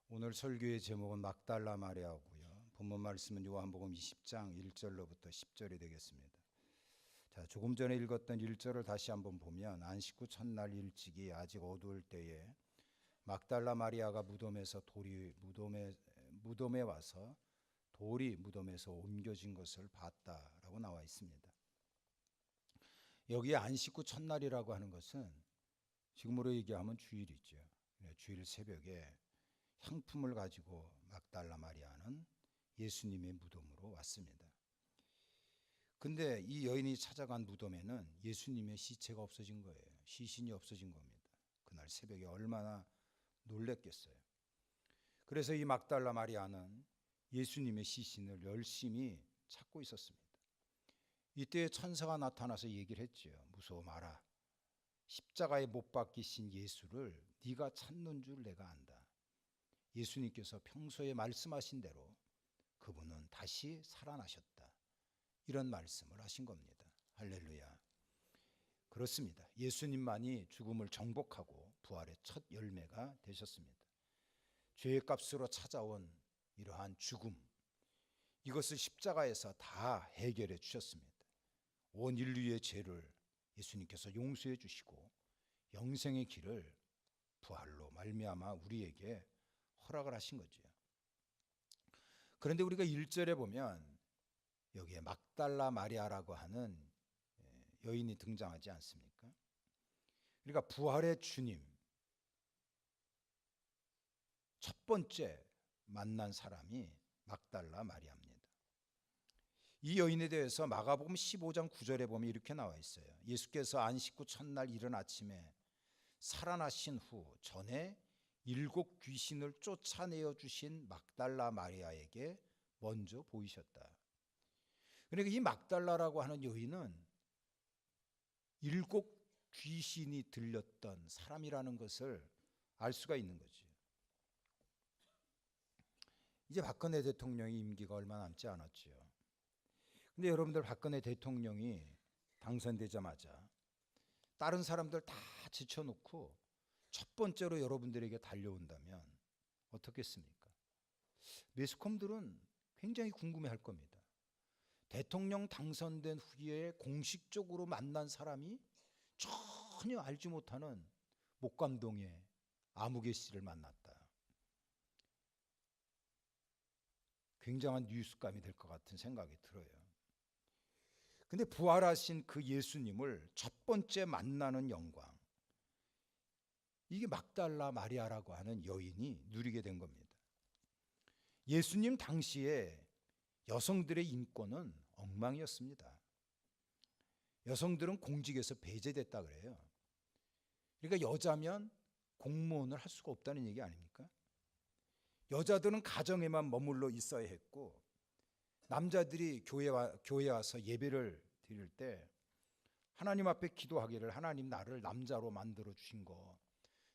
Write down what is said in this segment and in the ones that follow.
오늘 설교의 제목은 막달라 마리아고요. 본문 말씀은 요한복음 20장 1절로부터 10절이 되겠습니다. 자, 조금 전에 읽었던 1절을 다시 한번 보면 안식 후 첫날 일찍이 아직 어두울 때에 막달라 마리아가 무덤에 와서 돌이 무덤에서 옮겨진 것을 봤다라고 나와 있습니다. 여기에 안식 후 첫날이라고 하는 것은 지금으로 얘기하면 주일이죠. 주일 새벽에 향품을 가지고 막달라 마리아는 예수님의 무덤으로 왔습니다. 근데 이 여인이 찾아간 무덤에는 예수님의 시체가 없어진 거예요. 시신이 없어진 겁니다. 그날 새벽에 얼마나 놀랬겠어요. 그래서 이 막달라 마리아는 예수님의 시신을 열심히 찾고 있었습니다. 이때 천사가 나타나서 얘기를 했죠. 무서워 마라. 십자가에 못 박히신 예수를 네가 찾는 줄 내가 안다. 예수님께서 평소에 말씀하신 대로 그분은 다시 살아나셨다. 이런 말씀을 하신 겁니다. 할렐루야. 그렇습니다. 예수님만이 죽음을 정복하고 부활의 첫 열매가 되셨습니다. 죄의 값으로 찾아온 이러한 죽음, 이것을 십자가에서 다 해결해 주셨습니다. 온 인류의 죄를 예수님께서 용서해 주시고 영생의 길을 부활로 말미암아 우리에게 허락을 하신 거죠. 그런데 우리가 1절에 보면 여기에 막달라 마리아라고 하는 여인이 등장하지 않습니까? 그러니까 부활의 주님, 첫 번째 만난 사람이 막달라 마리아입니다. 이 여인에 대해서 마가복음 15장 9절에 보면 이렇게 나와 있어요. 예수께서 안식 후 첫날 이른 아침에 살아나신 후 전에 7 귀신을 쫓아내어 주신 막달라 마리아에게 먼저 보이셨다. 그러니까 이 막달라라고 하는 여인은 7 귀신이 들렸던 사람이라는 것을 알 수가 있는 거죠. 이제 박근혜 대통령이 임기가 얼마 남지 않았죠. 근데 여러분들 박근혜 대통령이 당선되자마자 다른 사람들 다 제쳐놓고 첫 번째로 여러분들에게 달려온다면 어떻겠습니까? 매스컴들은 굉장히 궁금해할 겁니다. 대통령 당선된 후에 공식적으로 만난 사람이 전혀 알지 못하는 목감동의 아무개 씨를 만났다. 굉장한 뉴스감이 될 것 같은 생각이 들어요. 근데 부활하신 그 예수님을 첫 번째 만나는 영광, 이게 막달라 마리아라고 하는 여인이 누리게 된 겁니다. 예수님 당시에 여성들의 인권은 엉망이었습니다. 여성들은 공직에서 배제됐다 그래요. 그러니까 여자면 공무원을 할 수가 없다는 얘기 아닙니까? 여자들은 가정에만 머물러 있어야 했고, 남자들이 교회에 와서 예배를 드릴 때 하나님 앞에 기도하기를, 하나님 나를 남자로 만들어 주신 거,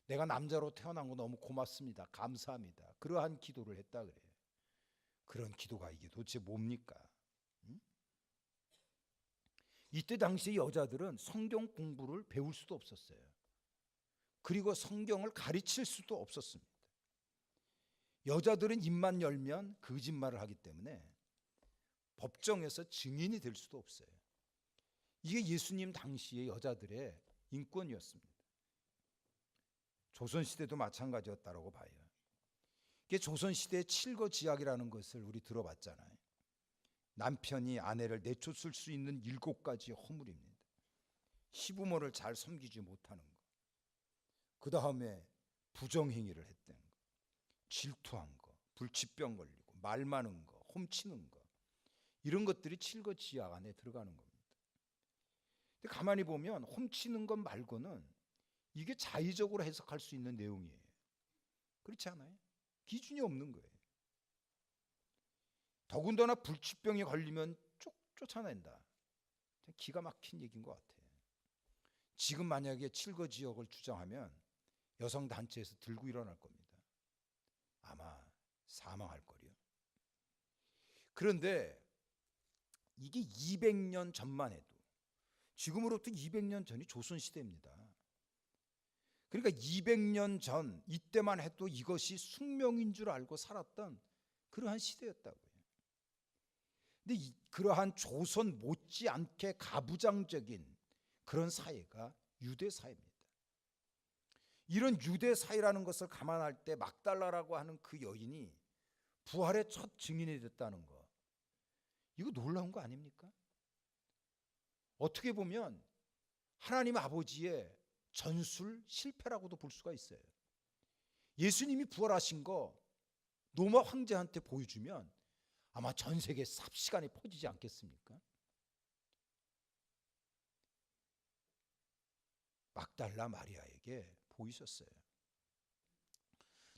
내가 남자로 태어난 거 너무 고맙습니다, 감사합니다, 그러한 기도를 했다 그래요. 그런 기도가 이게 도대체 뭡니까? 이때 당시 여자들은 성경 공부를 배울 수도 없었어요. 그리고 성경을 가르칠 수도 없었습니다. 여자들은 입만 열면 거짓말을 하기 때문에 법정에서 증인이 될 수도 없어요. 이게 예수님 당시의 여자들의 인권이었습니다. 조선시대도 마찬가지였다고 봐요. 이게 조선시대의 칠거지약이라는 것을 우리 들어봤잖아요. 남편이 아내를 내쫓을 수 있는 7가지 허물입니다. 시부모를 잘 섬기지 못하는 것, 그 다음에 부정행위를 했다는 것, 질투한 거, 불치병 걸리고 말 많은 거, 훔치는 거, 이런 것들이 칠거지약 안에 들어가는 겁니다. 근데 가만히 보면 훔치는 것 말고는 이게 자의적으로 해석할 수 있는 내용이에요. 그렇지 않아요? 기준이 없는 거예요. 더군다나 불치병에 걸리면 쫓아낸다. 기가 막힌 얘기인 것 같아요. 지금 만약에 칠거지역을 주장하면 여성단체에서 들고 일어날 겁니다. 아마 사망할 거리요. 그런데 이게 200년 전만 해도, 지금으로부터 200년 전이 조선시대입니다. 그러니까 200년 전 이때만 해도 이것이 숙명인 줄 알고 살았던 그러한 시대였다고요. 근데 그러한 조선 못지않게 가부장적인 그런 사회가 유대 사회입니다. 이런 유대 사회라는 것을 감안할 때 막달라라고 하는 그 여인이 부활의 첫 증인이 됐다는 거, 이거 놀라운 거 아닙니까? 어떻게 보면 하나님 아버지의 전술 실패라고도 볼 수가 있어요. 예수님이 부활하신 거 로마 황제한테 보여주면 아마 전 세계에 삽시간에 퍼지지 않겠습니까? 막달라 마리아에게 보이셨어요.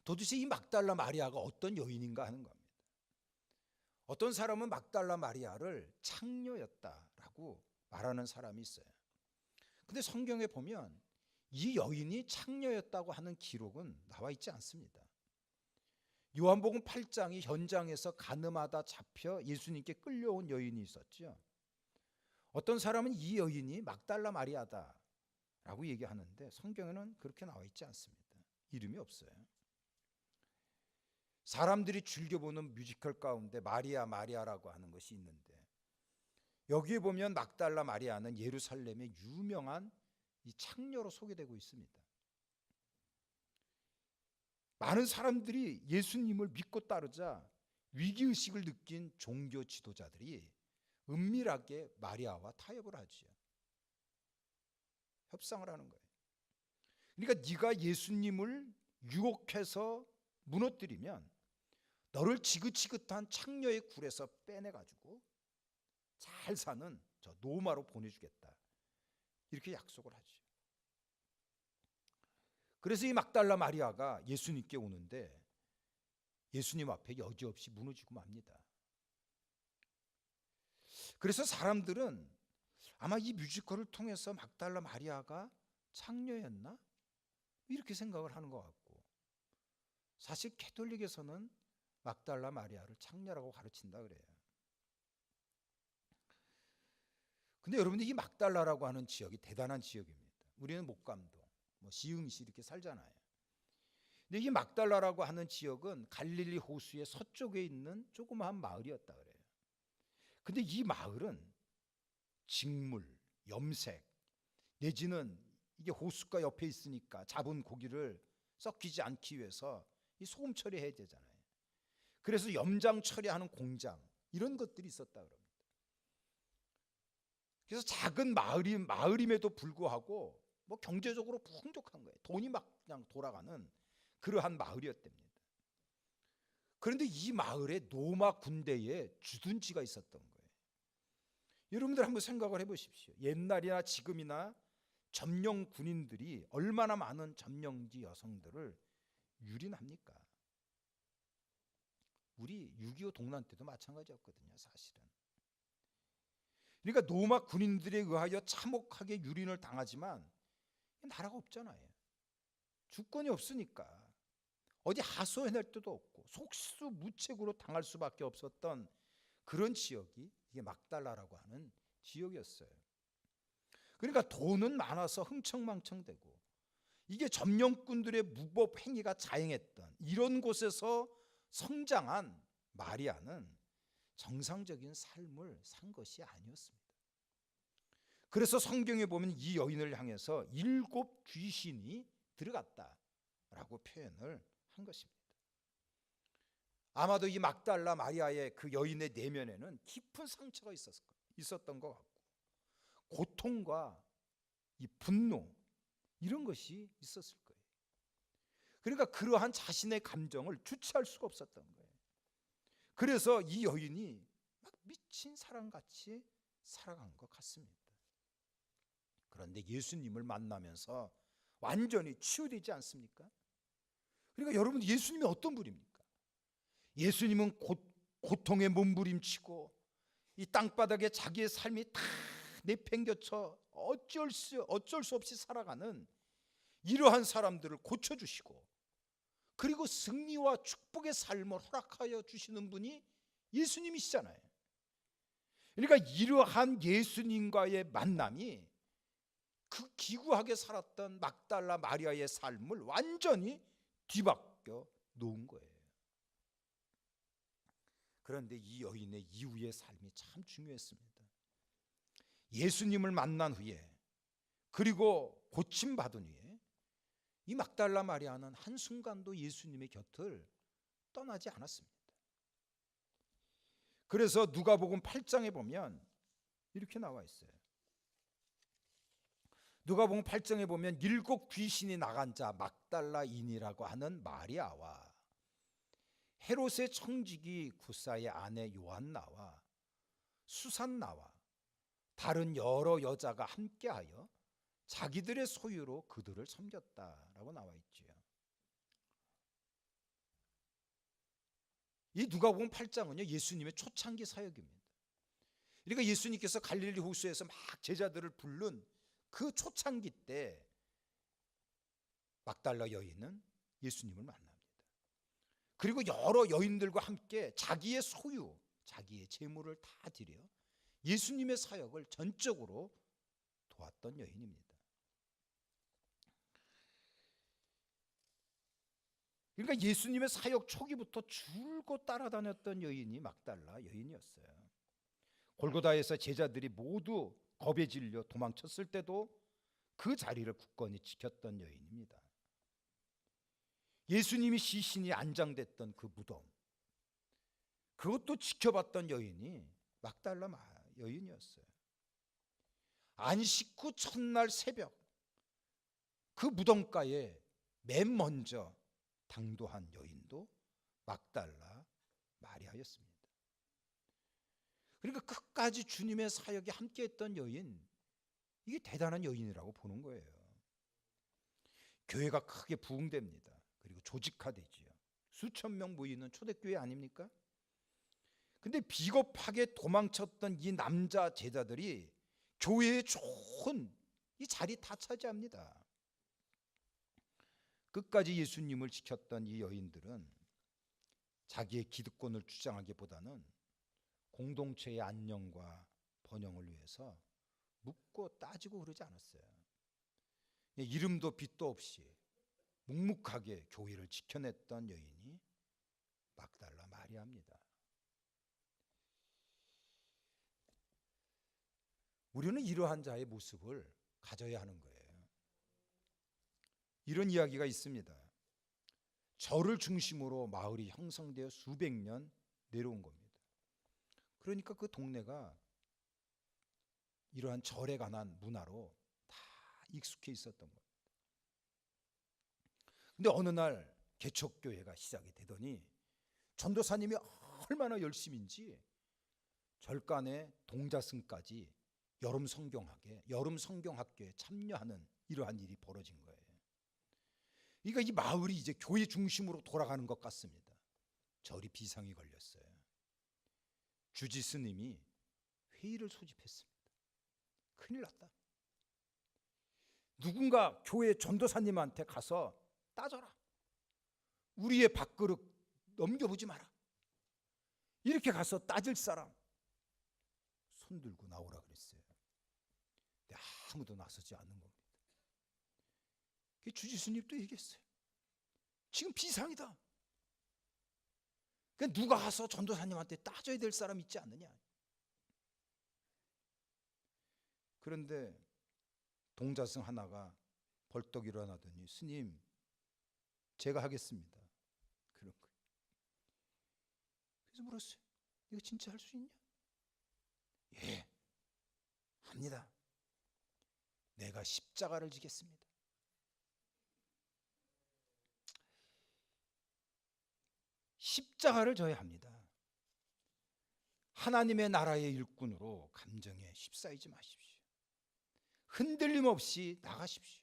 도대체 이 막달라 마리아가 어떤 여인인가 하는 겁니다. 어떤 사람은 막달라 마리아를 창녀였다라고 말하는 사람이 있어요. 근데 성경에 보면 이 여인이 창녀였다고 하는 기록은 나와 있지 않습니다. 요한복음 8장이 현장에서 간음하다 잡혀 예수님께 끌려온 여인이 있었죠. 어떤 사람은 이 여인이 막달라 마리아다라고 얘기하는데 성경에는 그렇게 나와 있지 않습니다. 이름이 없어요. 사람들이 즐겨보는 뮤지컬 가운데 마리아 마리아라고 하는 것이 있는데 여기에 보면 막달라 마리아는 예루살렘의 유명한 이 창녀로 소개되고 있습니다. 많은 사람들이 예수님을 믿고 따르자 위기의식을 느낀 종교 지도자들이 은밀하게 마리아와 타협을 하죠. 협상을 하는 거예요. 그러니까 네가 예수님을 유혹해서 무너뜨리면 너를 지긋지긋한 창녀의 굴에서 빼내가지고 잘 사는 저 노마로 보내주겠다, 이렇게 약속을 하죠. 그래서 이 막달라 마리아가 예수님께 오는데 예수님 앞에 여지없이 무너지고 맙니다. 그래서 사람들은 아마 이 뮤지컬을 통해서 막달라 마리아가 창녀였나? 이렇게 생각을 하는 것 같고, 사실 캐톨릭에서는 막달라 마리아를 창녀라고 가르친다 그래요. 근데 여러분들 이 막달라라고 하는 지역이 대단한 지역입니다. 우리는 목감도, 시흥시 이렇게 살잖아요. 근데 이 막달라라고 하는 지역은 갈릴리 호수의 서쪽에 있는 조그마한 마을이었다 그래요. 근데 이 마을은 직물, 염색, 내지는 이게 호숫가 옆에 있으니까 잡은 고기를 썩히지 않기 위해서 이 소금 처리해야 되잖아요. 그래서 염장 처리하는 공장, 이런 것들이 있었다 그럽니다. 그래서 작은 마을임에도 불구하고 경제적으로 풍족한 거예요. 돈이 막 그냥 돌아가는 그러한 마을이었답니다. 그런데 이 마을에 로마 군대에 주둔지가 있었던 거예요. 여러분들 한번 생각을 해보십시오. 옛날이나 지금이나 점령 군인들이 얼마나 많은 점령지 여성들을 유린합니까? 우리 6.25 동란 때도 마찬가지였거든요, 사실은. 그러니까 로마 군인들에 의하여 참혹하게 유린을 당하지만 나라가 없잖아요. 주권이 없으니까 어디 하소연할 데도 없고 속수무책으로 당할 수밖에 없었던 그런 지역이 이게 막달라라고 하는 지역이었어요. 그러니까 돈은 많아서 흥청망청되고 이게 점령꾼들의 무법 행위가 자행했던 이런 곳에서 성장한 마리아는 정상적인 삶을 산 것이 아니었습니다. 그래서 성경에 보면 이 여인을 향해서 7 귀신이 들어갔다라고 표현을 한 것입니다. 아마도 이 막달라 마리아의 그 여인의 내면에는 깊은 상처가 있었던 것 같고 고통과 이 분노, 이런 것이 있었을 거예요. 그러니까 그러한 자신의 감정을 주체할 수가 없었던 거예요. 그래서 이 여인이 막 미친 사람같이 살아간 것 같습니다. 그런데 예수님을 만나면서 완전히 치유되지 않습니까? 그러니까 여러분, 예수님이 어떤 분입니까? 예수님은 고통에 몸부림치고 이 땅바닥에 자기의 삶이 다 내팽겨쳐 어쩔 수 없이 살아가는 이러한 사람들을 고쳐주시고 그리고 승리와 축복의 삶을 허락하여 주시는 분이 그 기구하게 살았던 막달라 마리아의 삶을 완전히 뒤바뀌어 놓은 거예요. 그런데 이 여인의 이후의 삶이 참 중요했습니다. 예수님을 만난 후에, 그리고 고침받은 후에 이 막달라 마리아는 한순간도 예수님의 곁을 떠나지 않았습니다. 그래서 누가복음 8장에 보면 이렇게 나와 있어요. 누가복음 8장에 보면 7 귀신이 나간 자 막달라인이라고 하는 마리아와 헤롯의 청지기 구사의 아내 요한나와 수산나와 다른 여러 여자가 함께하여 자기들의 소유로 그들을 섬겼다라고 나와 있지요. 이 누가복음 8장은요, 예수님의 초창기 사역입니다. 그러니까 예수님께서 갈릴리 호수에서 막 제자들을 부른 그 초창기 때 막달라 여인은 예수님을 만납니다. 그리고 여러 여인들과 함께 자기의 소유, 자기의 재물을 다 드려 예수님의 사역을 전적으로 도왔던 여인입니다. 그러니까 예수님의 사역 초기부터 줄곧 따라다녔던 여인이 막달라 여인이었어요. 골고다에서 제자들이 모두 겁에 질려 도망쳤을 때도 그 자리를 굳건히 지켰던 여인입니다. 예수님이 시신이 안장됐던 그 무덤, 그것도 지켜봤던 여인이 막달라 여인이었어요. 안식 후 첫날 새벽 그 무덤가에 맨 먼저 당도한 여인도 막달라 마리아였습니다. 그러니까 끝까지 주님의 사역에 함께했던 여인, 이게 대단한 여인이라고 보는 거예요. 교회가 크게 부흥됩니다. 그리고 조직화되지요. 수천 명 모이는 초대교회 아닙니까? 근데 비겁하게 도망쳤던 이 남자 제자들이 교회의 좋은 이 자리 다 차지합니다. 끝까지 예수님을 지켰던 이 여인들은 자기의 기득권을 주장하기보다는 공동체의 안녕과 번영을 위해서 묻고 따지고 그러지 않았어요. 이름도 빛도 없이 묵묵하게 교회를 지켜냈던 여인이 막달라 마리아입니다. 우리는 이러한 자의 모습을 가져야 하는 거예요. 이런 이야기가 있습니다. 절을 중심으로 마을이 형성되어 수백 년 내려온 겁니다. 그러니까 그 동네가 이러한 절에 관한 문화로 다 익숙해 있었던 겁니다. 근데 어느 날 개척교회가 시작이 되더니 전도사님이 얼마나 열심인지 절간에 동자승까지 여름 성경학교에 참여하는 이러한 일이 벌어진 거예요. 그러니까 이 마을이 이제 교회 중심으로 돌아가는 것 같습니다. 절이 비상이 걸렸어요. 주지스님이 회의를 소집했습니다. 큰일 났다. 누군가 교회 전도사님한테 가서 따져라. 우리의 밥그릇 넘겨보지 마라. 이렇게 가서 따질 사람 손 들고 나오라 그랬어요. 근데 아무도 나서지 않는 겁니다. 주지스님도 얘기했어요. 지금 비상이다. 그러니까 누가 가서 전도사님한테 따져야 될 사람 있지 않느냐. 그런데 동자승 하나가 벌떡 일어나더니 스님, 제가 하겠습니다. 그런 거예요. 그래서 물었어요. 이거 진짜 할 수 있냐? 예, 합니다. 내가 십자가를 지겠습니다. 십자가를 져야 합니다. 하나님의 나라의 일꾼으로 감정에 휩싸이지 마십시오. 흔들림 없이 나가십시오.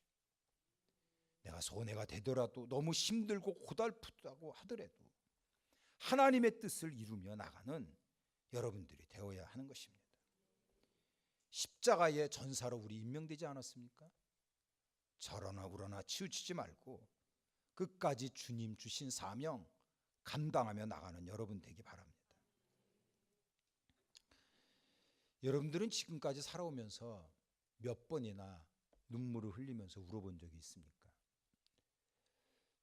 내가 손해가 되더라도, 너무 힘들고 고달프다고 하더라도 하나님의 뜻을 이루며 나가는 여러분들이 되어야 하는 것입니다. 십자가의 전사로 우리 임명되지 않았습니까? 저러나 우러나 치우치지 말고 끝까지 주님 주신 사명 감당하며 나가는 여러분 되기 바랍니다. 여러분들은 지금까지 살아오면서 몇 번이나 눈물을 흘리면서 울어본 적이 있습니까?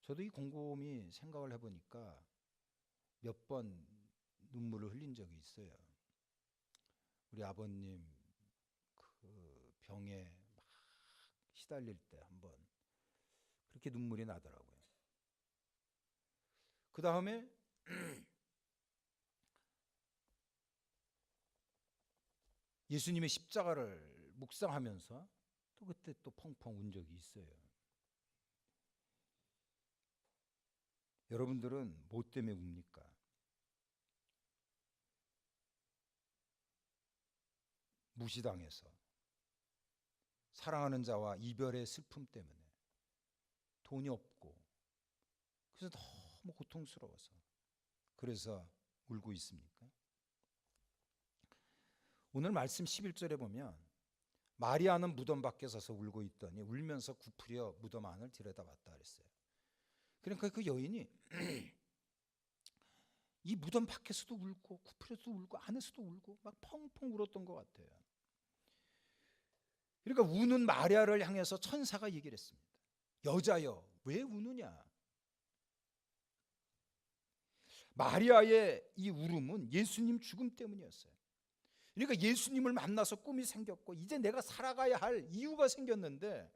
저도 이 곰곰이 생각을 해보니까 몇 번 눈물을 흘린 적이 있어요. 우리 아버님 그 병에 막 시달릴 때 한번 그렇게 눈물이 나더라고요. 그 다음에 예수님의 십자가를 묵상하면서 또 그때 또 펑펑 운 적이 있어요. 여러분들은 뭐 때문에 웁니까? 무시당해서, 사랑하는 자와 이별의 슬픔 때문에, 돈이 없고, 그래서 너무 고통스러워서 그래서 울고 있습니까? 오늘 말씀 11절에 보면 마리아는 무덤 밖에 서서 울고 있더니 울면서 굽으려 무덤 안을 들여다봤다 그랬어요. 그러니까 그 여인이 이 무덤 밖에서도 울고 굽으려도 울고 안에서도 울고 막 펑펑 울었던 것 같아요. 그러니까 우는 마리아를 향해서 천사가 얘기를 했습니다. 여자여, 왜 우느냐? 마리아의 이 울음은 예수님 죽음 때문이었어요. 그러니까 예수님을 만나서 꿈이 생겼고 이제 내가 살아가야 할 이유가 생겼는데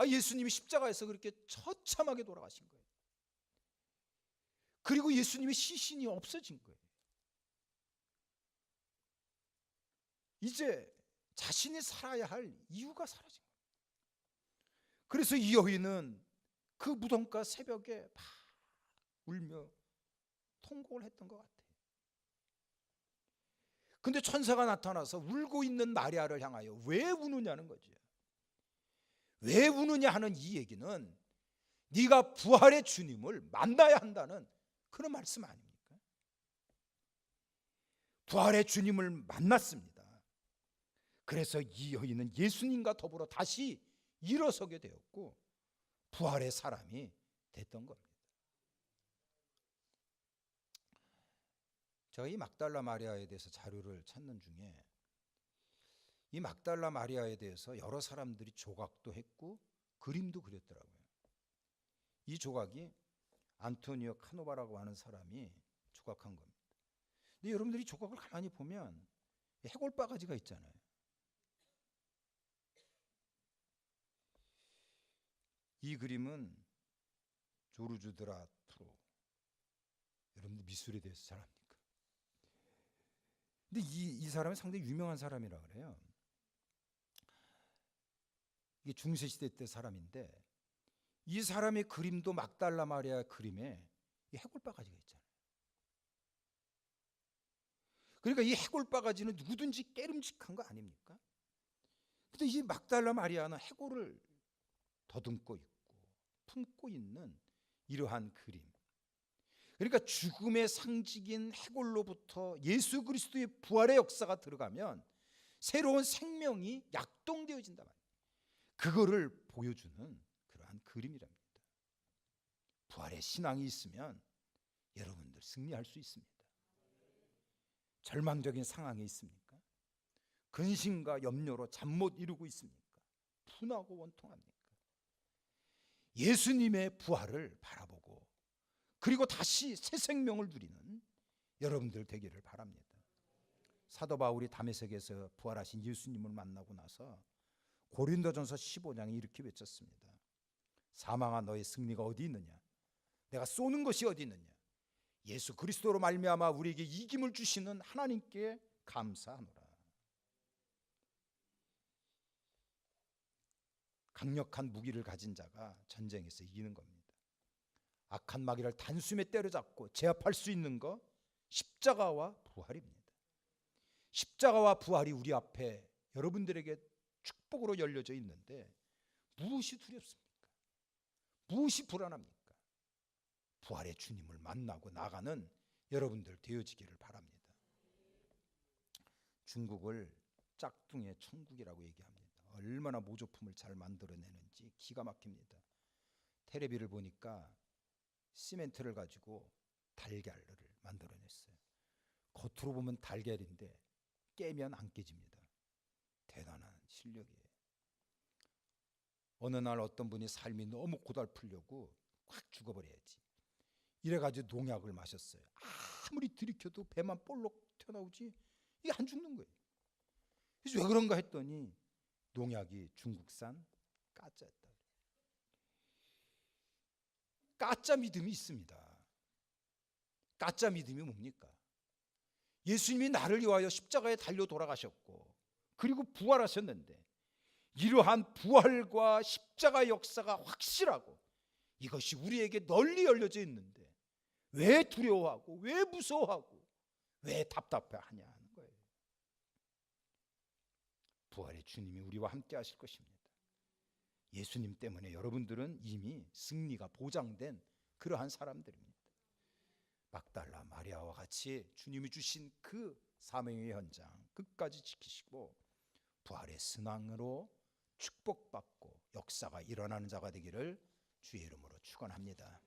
예수님이 십자가에서 그렇게 처참하게 돌아가신 거예요. 그리고 예수님의 시신이 없어진 거예요. 이제 자신이 살아야 할 이유가 사라진 거예요. 그래서 이 여인은 그 무덤가 새벽에 막 울며 통곡을 했던 것 같아요. 근데 천사가 나타나서 울고 있는 마리아를 향하여 왜 우느냐는 거죠. 왜 우느냐 하는 이 얘기는 네가 부활의 주님을 만나야 한다는 그런 말씀 아닙니까? 부활의 주님을 만났습니다. 그래서 이 여인은 예수님과 더불어 다시 일어서게 되었고 부활의 사람이 됐던 겁니다. 제가 이 막달라 마리아에 대해서 자료를 찾는 중에 이 막달라 마리아에 대해서 여러 사람들이 조각도 했고 그림도 그렸더라고요. 이 조각이 안토니오 카노바라고 하는 사람이 조각한 겁니다. 근데 여러분들이 조각을 가만히 보면 해골바가지가 있잖아요. 이 그림은 조르주 드라투로, 여러분들 미술에 대해서 잘 압니까? 근데 이 사람은 상당히 유명한 사람이라 그래요. 이게 중세시대 때 사람인데 이 사람의 그림도 막달라 마리아 그림에 이 해골바가지가 있잖아요. 그러니까 이 해골바가지는 누구든지 깨름직한 거 아닙니까? 근데 이 막달라 마리아는 해골을 더듬고 있고 품고 있는 이러한 그림. 그러니까 죽음의 상징인 해골로부터 예수 그리스도의 부활의 역사가 들어가면 새로운 생명이 약동되어진단 말이에요. 그거를 보여주는 그러한 그림이랍니다. 부활의 신앙이 있으면 여러분들 승리할 수 있습니다. 절망적인 상황에 있습니까? 근심과 염려로 잠 못 이루고 있습니까? 분하고 원통합니까? 예수님의 부활을 바라보고 그리고 다시 새 생명을 누리는 여러분들 되기를 바랍니다. 사도 바울이 다메섹에서 부활하신 예수님을 만나고 나서 고린도전서 15장에 이렇게 외쳤습니다. 사망아 너의 승리가 어디 있느냐? 내가 쏘는 것이 어디 있느냐? 예수 그리스도로 말미암아 우리에게 이김을 주시는 하나님께 감사하노라. 강력한 무기를 가진 자가 전쟁에서 이기는 겁니다. 악한 마귀를 단숨에 때려잡고 제압할 수 있는 것 십자가와 부활입니다. 십자가와 부활이 우리 앞에 여러분들에게 축복으로 열려져 있는데 무엇이 두렵습니까? 무엇이 불안합니까? 부활의 주님을 만나고 나가는 여러분들 되어지기를 바랍니다. 중국을 짝퉁의 천국이라고 얘기합니다. 얼마나 모조품을 잘 만들어내는지 기가 막힙니다. 텔레비를 보니까 시멘트를 가지고 달걀을 만들어냈어요. 겉으로 보면 달걀인데 깨면 안 깨집니다. 대단한 실력이에요. 어느 날 어떤 분이 삶이 너무 고달프려고 확 죽어버려야지 이래가지고 농약을 마셨어요. 아무리 들이켜도 배만 볼록 튀어나오지 이게 안 죽는 거예요. 그래서 왜 그런가 했더니 농약이 중국산 가짜였다. 가짜 믿음이 있습니다. 가짜 믿음이 뭡니까? 예수님이 나를 위하여 십자가에 달려 돌아가셨고 그리고 부활하셨는데 이러한 부활과 십자가 역사가 확실하고 이것이 우리에게 널리 열려져 있는데 왜 두려워하고 왜 무서워하고 왜 답답해하냐 하는 거예요. 부활의 주님이 우리와 함께 하실 것입니다. 예수님 때문에 여러분들은 이미 승리가 보장된 그러한 사람들입니다. 막달라 마리아와 같이 주님이 주신 그 사명의 현장 끝까지 지키시고 부활의 순항으로 축복받고 역사가 일어나는 자가 되기를 주의 이름으로 축원합니다.